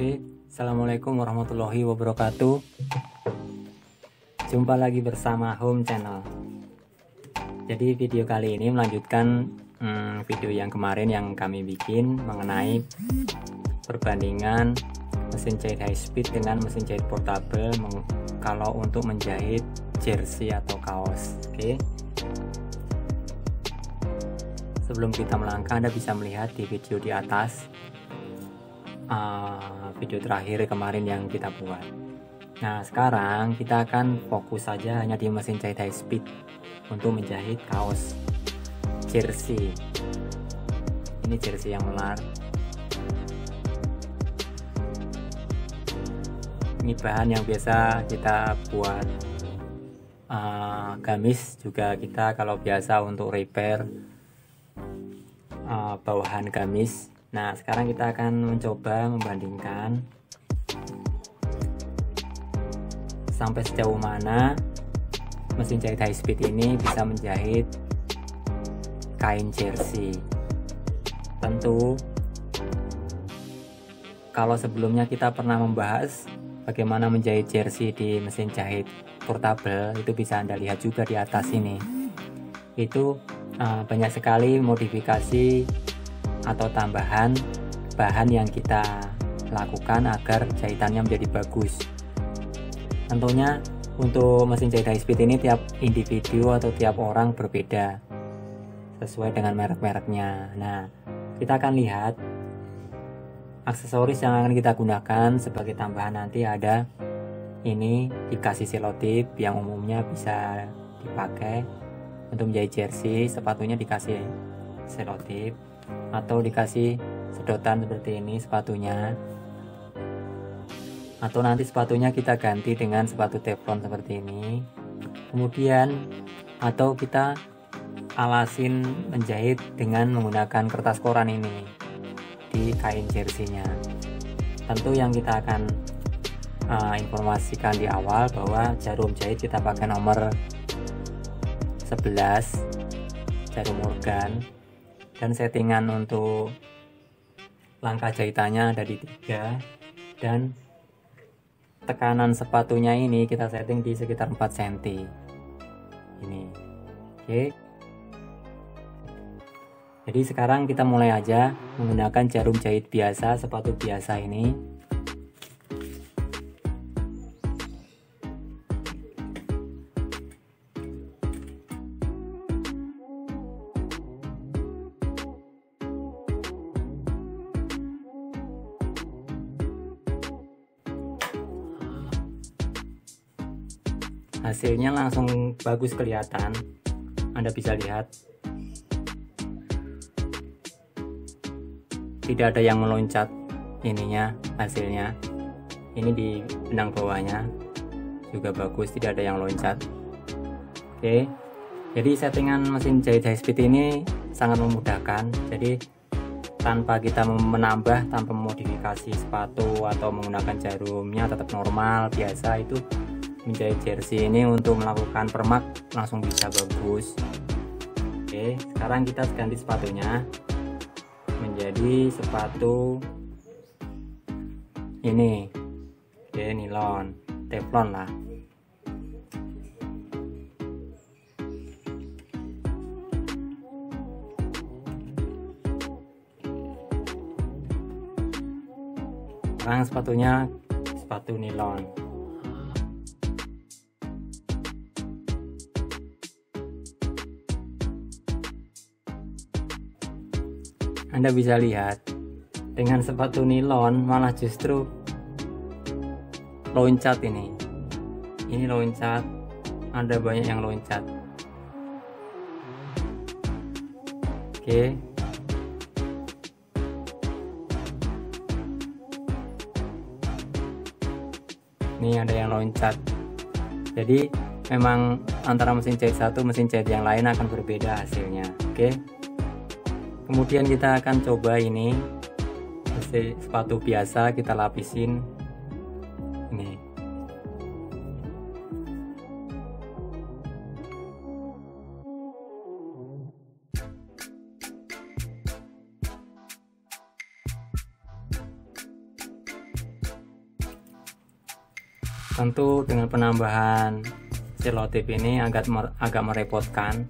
Oke, Assalamualaikum warahmatullahi wabarakatuh. Jumpa lagi bersama Home Channel. Jadi video kali ini melanjutkan video yang kemarin yang kami bikin mengenai perbandingan mesin jahit high speed dengan mesin jahit portable kalau untuk menjahit jersey atau kaos. Oke. Sebelum kita melangkah, Anda bisa melihat di video di atas video terakhir kemarin yang kita buat. Nah, sekarang kita akan fokus saja hanya di mesin jahit high speed untuk menjahit kaos jersey. Ini jersey yang melar. Ini bahan yang biasa kita buat gamis, juga kita kalau biasa untuk repair bawahan gamis. Nah, sekarang kita akan mencoba membandingkan sampai sejauh mana mesin jahit high speed ini bisa menjahit kain jersey. Tentu kalau sebelumnya kita pernah membahas bagaimana menjahit jersey di mesin jahit portable, itu bisa Anda lihat juga di atas ini. Itu banyak sekali modifikasi atau tambahan bahan yang kita lakukan agar jahitannya menjadi bagus. Tentunya untuk mesin jahit high speed ini tiap individu atau tiap orang berbeda sesuai dengan merek-mereknya. Nah, kita akan lihat aksesoris yang akan kita gunakan sebagai tambahan. Nanti ada ini dikasih selotip yang umumnya bisa dipakai untuk menjahit jersey, sepatunya dikasih selotip atau dikasih sedotan seperti ini sepatunya, atau nanti sepatunya kita ganti dengan sepatu teflon seperti ini. Kemudian atau kita alasin menjahit dengan menggunakan kertas koran ini di kain jersey-nya. Tentu yang kita akan informasikan di awal bahwa jarum jahit kita pakai nomor 11 jarum organ, dan settingan untuk langkah jahitannya ada di 3, dan tekanan sepatunya ini kita setting di sekitar 4 cm ini. Oke, jadi sekarang kita mulai aja menggunakan jarum jahit biasa, sepatu biasa ini. Hasilnya langsung bagus kelihatan, Anda bisa lihat tidak ada yang meloncat ininya. Hasilnya ini di benang bawahnya juga bagus, tidak ada yang loncat. Oke, jadi settingan mesin jahit high speed ini sangat memudahkan. Jadi tanpa kita menambah, tanpa memodifikasi sepatu atau menggunakan jarumnya tetap normal biasa, itu menjahit jersey ini untuk melakukan permak langsung bisa bagus. Oke, sekarang kita ganti sepatunya menjadi sepatu ini, oke, nilon teflon lah. Sekarang sepatunya sepatu nilon. Anda bisa lihat dengan sepatu nilon malah justru loncat ini loncat, ada banyak yang loncat. Oke, ini ada yang loncat. Jadi memang antara mesin jahit satu mesin jahit yang lain akan berbeda hasilnya. Oke, kemudian kita akan coba ini sepatu biasa, kita lapisin ini. Tentu dengan penambahan selotip ini agak merepotkan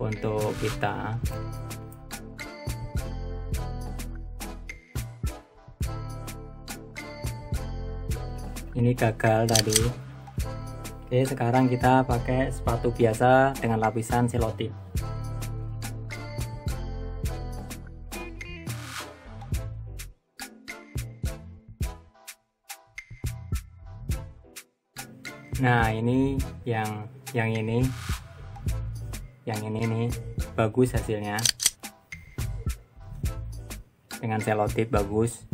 untuk kita. Ini gagal tadi. Oke, sekarang kita pakai sepatu biasa dengan lapisan selotip. Nah, ini yang ini nih bagus hasilnya, dengan selotip bagus.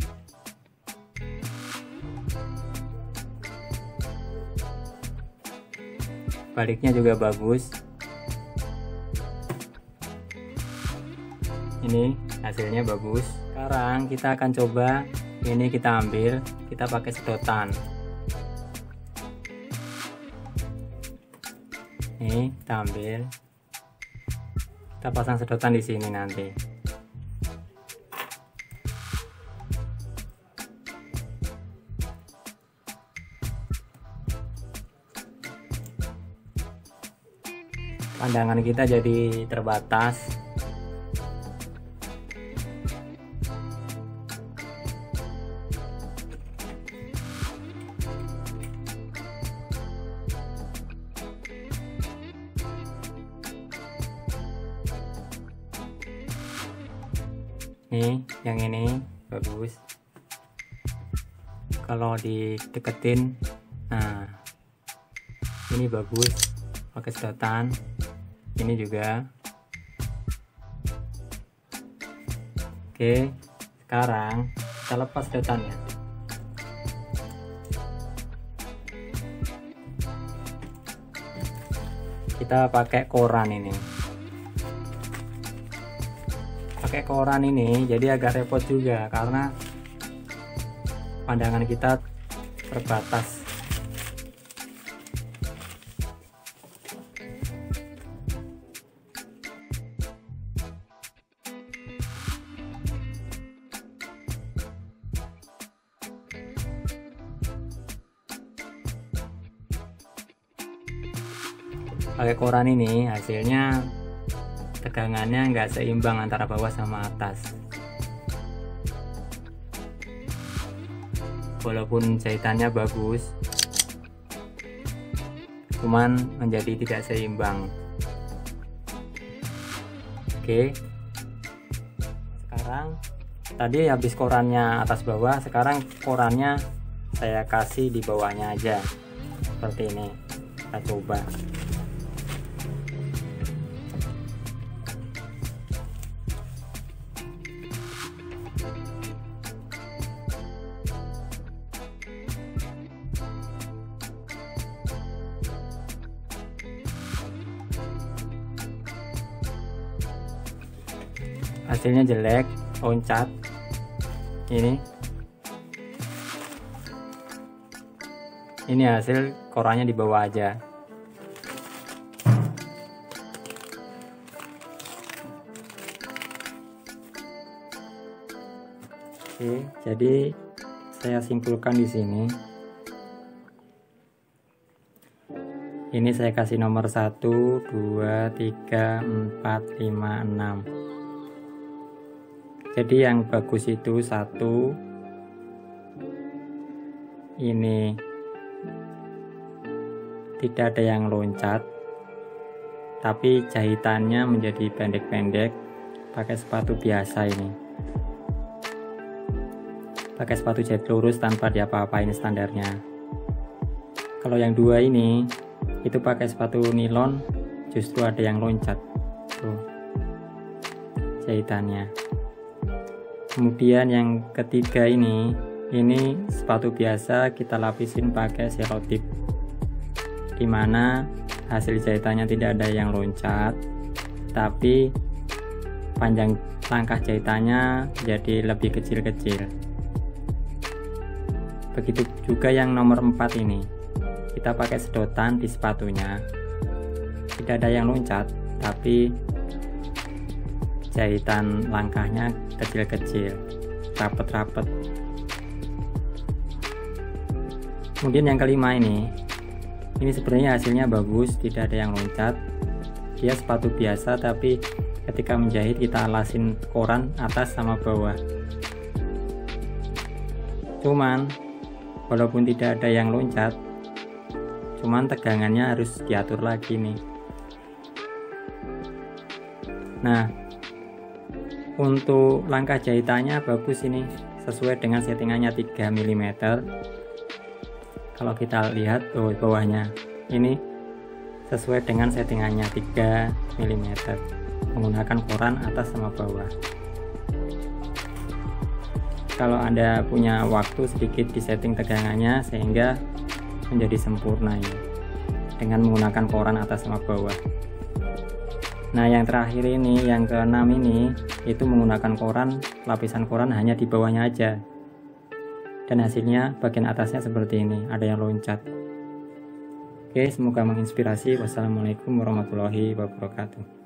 Baliknya juga bagus. Ini hasilnya bagus. Sekarang kita akan coba ini, kita ambil, kita pakai sedotan. Nih, kita ambil, kita pasang sedotan di sini nanti. Pandangan kita jadi terbatas. Nih, yang ini bagus. Kalau dideketin, nah ini bagus pakai sedotan. Ini juga. Oke, sekarang kita lepas sedotannya. Kita pakai koran ini. Pakai koran ini jadi agak repot juga karena pandangan kita terbatas. Pakai koran ini hasilnya tegangannya nggak seimbang antara bawah sama atas. Walaupun jahitannya bagus, cuman menjadi tidak seimbang. Oke, sekarang tadi habis korannya atas bawah, sekarang korannya saya kasih di bawahnya aja seperti ini. Kita coba. Hasilnya jelek, loncat. Ini hasil korannya di bawah aja. Oke, jadi saya simpulkan di sini. Ini saya kasih nomor 1, 2, 3, 4, 5, 6. Jadi yang bagus itu 1, ini tidak ada yang loncat, tapi jahitannya menjadi pendek-pendek. Pakai sepatu biasa ini, pakai sepatu jahit lurus tanpa diapa-apain standarnya. Kalau yang 2 ini itu pakai sepatu nilon, justru ada yang loncat tuh jahitannya. Kemudian yang ketiga ini sepatu biasa, kita lapisin pakai selotip, dimana hasil jahitannya tidak ada yang loncat, tapi panjang langkah jahitannya jadi lebih kecil-kecil. Begitu juga yang nomor 4 ini, kita pakai sedotan di sepatunya, tidak ada yang loncat, tapi jahitan langkahnya kecil-kecil, rapet-rapet. Kemudian yang kelima ini sebenarnya hasilnya bagus, tidak ada yang loncat. Dia sepatu biasa, tapi ketika menjahit kita alasin koran atas sama bawah. Cuman walaupun tidak ada yang loncat, cuman tegangannya harus diatur lagi nih. Nah, untuk langkah jahitannya bagus ini, sesuai dengan settingannya 3 mm. Kalau kita lihat bawahnya ini sesuai dengan settingannya 3 mm, menggunakan koran atas sama bawah. Kalau Anda punya waktu sedikit di setting tegangannya sehingga menjadi sempurna ini dengan menggunakan koran atas sama bawah. Nah, yang terakhir ini, yang ke-6 ini, itu menggunakan koran, lapisan koran hanya di bawahnya aja. Dan hasilnya bagian atasnya seperti ini, ada yang loncat. Oke, semoga menginspirasi. Wassalamualaikum warahmatullahi wabarakatuh.